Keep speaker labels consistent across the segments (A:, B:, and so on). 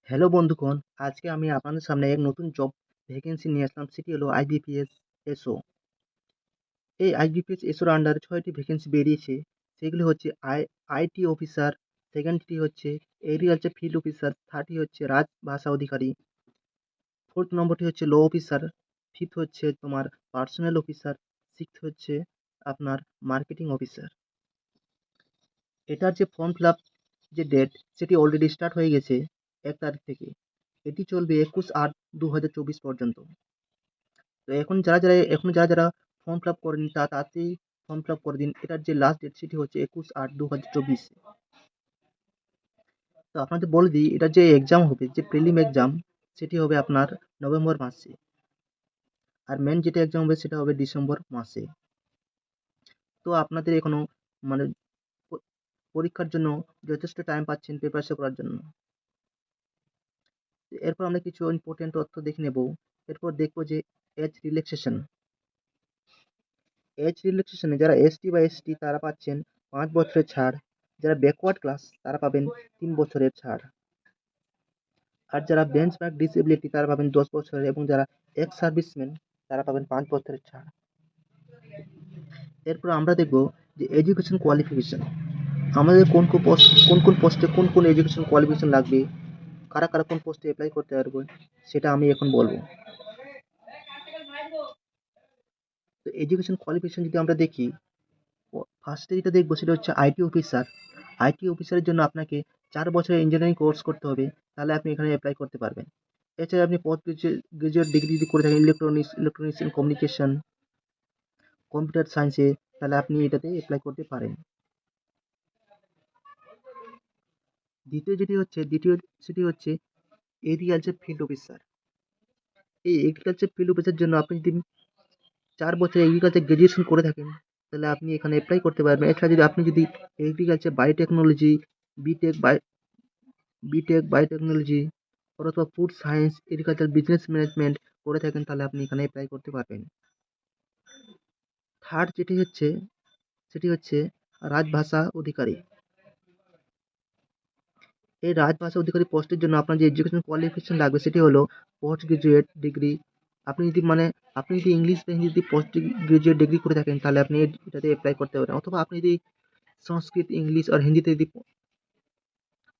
A: Hello বন্ধুগণ, আজকে আমি আপনাদের সামনে এক নতুন জব ভ্যাকেন্সি নিয়ে আসলাম। সেটি হলো আইবিপিএস এসও। এই আইবিপিএস এসওর আন্ডারে 6টি ভ্যাকেন্সি বেরিয়েছে। সেগুলি হচ্ছে আইটি অফিসার, সেকেন্ডটি হচ্ছে এগ্রিকালচার ফিল্ড অফিসার, থার্ডটি হচ্ছে রাজভাষা অধিকারী, ফোর্থ নম্বরটি হচ্ছে ল অফিসার, ফিফথ হচ্ছে তোমার পার্সোনাল অফিসার, সিক্সথ হচ্ছে আপনার মার্কেটিং অফিসার। এটার যে ফর্ম ফিল আপ যে ডেট সেটি অলরেডি স্টার্ট হয়ে গেছে 1 তারিখ থেকে। এটি চলবে 21/8/2024 পর্যন্ত। তো এখন যারা ফর্ম ফিল আপ করেনি তাড়াতাড়ি ফর্ম ফিল আপ করে দিন। এটার যে লাস্ট ডেট সেটি হচ্ছে 21/8/2024। তো আপনাদের বলে দিই, এটার যে এক্সাম হবে, যে প্রিলিম এক্সাম, সেটি হবে আপনার নভেম্বর মাসে। আর মেন যেটা এক্সাম হবে সেটা হবে ডিসেম্বর মাসে। তো আপনাদের এখনো মানে প- পরীক্ষার জন্য যথেষ্ট টাইম পাচ্ছেন প্রিপারেশন করার জন্য। এরপর আমরা কিছু ইম্পর্টেন্ট তথ্য দেখে নেব। এরপর দেখবো যে এজ রিল্যাক্সেশন। এজ রিল্যাক্সেশনে যারা এসটি বা এসটি তারা পাচ্ছেন 5 বছরের ছাড়। যারা ব্যাকওয়ার্ড ক্লাস তারা পাবেন 3 বছরের ছাড়। আর যারা বেঞ্চ মার্ক ডিসেবিলিটি তারা পাবেন 10 বছরের, এবং যারা এক্স সার্ভিসম্যান তারা পাবেন 5 বছরের ছাড়। এরপর আমরা দেখব যে এডুকেশন কোয়ালিফিকেশন। আমাদের কোন কোন পোস্টে কোন কোন এডুকেশন কোয়ালিফিকেশন লাগবে, কারা কারা কোন পোস্টে অ্যাপ্লাই করতে পারবে, সেটা আমি এখন বলবো। তো এডুকেশন কোয়ালিফিকেশন যদি আমরা দেখি, ফার্স্টে যেটা দেখবো সেটা হচ্ছে আইটি অফিসার। আইটি অফিসারের জন্য আপনাকে 4 বছরের ইঞ্জিনিয়ারিং কোর্স করতে হবে, তাহলে আপনি এখানে অ্যাপ্লাই করতে পারবেন। এছাড়া আপনি পোস্ট গ্রাজুয়েট ডিগ্রি যদি করে থাকেন ইলেকট্রনিক্স এন্ড কমিউনিকেশন, কম্পিউটার সায়েন্সে, তাহলে আপনি এটাতে অ্যাপ্লাই করতে পারেন। দ্বিতীয় সেটি হচ্ছে এগ্রিকালচার ফিল্ড অফিসার। এই এগ্রিকালচার ফিল্ড অফিসার জন্য আপনি যদি 4 বছর এগ্রিকালচার গ্রাজুয়েশন করে থাকেন, তাহলে আপনি এখানে অ্যাপ্লাই করতে পারবেন। এছাড়া আপনি যদি agriculture biotechnology, BTech BTech biotechnology, অথবা food science, agriculture business management করে থাকেন, তাহলে আপনি এখানে অ্যাপ্লাই করতে পারবেন। থার্ড সেটি হচ্ছে রাজভাষা অধিকারী। এই রাজভাষা অধিকারী পোস্টের জন্য আপনার যে এডুকেশন কোয়ালিফিকেশন লাগবে সেটি হলো পোস্ট গ্রাজুয়েট ডিগ্রি। আপনি যদি মানে আপনি যদি ইংলিশ বা হিন্দিতে পোস্ট গ্রাজুয়েট ডিগ্রি করে থাকেন, তাহলে আপনি এটাতে অ্যাপ্লাই করতে পারেন। অথবা আপনি যদি সংস্কৃত, ইংলিশ আর হিন্দিতে যদি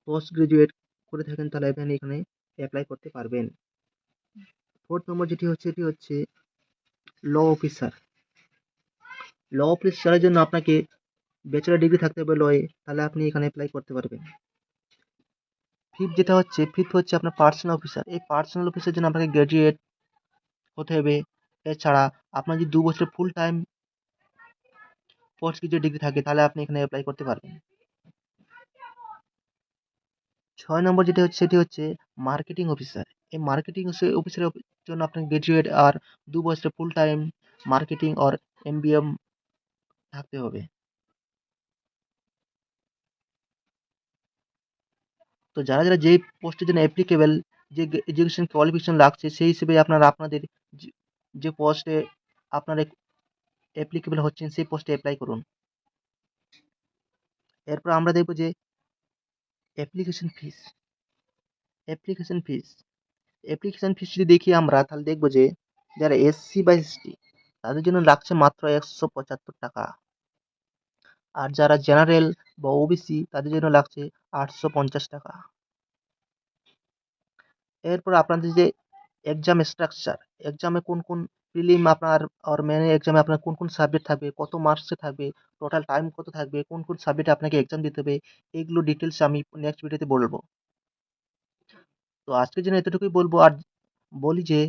A: পোস্ট গ্রাজুয়েট করে থাকেন, তাহলে আপনি এখানে অ্যাপ্লাই করতে পারবেন। ফোর্থ নম্বর এটি হচ্ছে ল অফিসার। ল অফিসারের জন্য আপনাকে ব্যাচেলর ডিগ্রি থাকতে হবে লয়ে, তাহলে আপনি এখানে অ্যাপ্লাই করতে পারবেন। ফিফথ হচ্ছে আপনার পার্সোনাল অফিসার। এই পার্সোনাল অফিসারের জন্য আপনাকে গ্র্যাজুয়েট হতে হবে। এছাড়া আপনার যদি 2 বছর full time post graduate degree থাকে, তাহলে আপনি এখানে অ্যাপ্লাই করতে পারবেন। 6 নম্বর সেটি হচ্ছে মার্কেটিং অফিসার। এই মার্কেটিং অফিসারের জন্য আপনার গ্রাজুয়েট আর 2 বছরের ফুল টাইম মার্কেটিং আর এমবিএ থাকতে হবে। তো যারা যেই পোস্টের জন্য অ্যাপ্লিকেবল, যে এডুকেশন কোয়ালিফিকেশন লাগছে, সেই হিসেবে আপনাদের যে যে পোস্টে আপনারা অ্যাপ্লিকেবল হচ্ছেন সেই পোস্টে অ্যাপ্লাই করুন। এরপর আমরা দেখব যে application fees. Application fees application fees যদি দেখি আমরা, তাহলে দেখব যে যারা এসসি বা এসটি তাদের জন্য লাগছে মাত্র 175 টাকা। আর যারা জেনারেল বা ওবিসি তাদের জন্য লাগছে 850 টাকা। এরপর আপনাদের যে এক্সাম স্ট্রাকচার, এক্সামে কোন কোন প্রিলিম আপনার আর মেইন এক্সামে আপনার কোন কোন সাবজেক্ট থাকবে, কত মার্কসে থাকবে, টোটাল টাইম কত থাকবে, কোন কোন সাবজেক্টে আপনাকে এক্সাম দিতে হবে, এইগুলো ডিটেলস আমি নেক্সট ভিডিওতে বলবো। তো আজকের জন্য এতটুকুই বলবো। আর বলি যে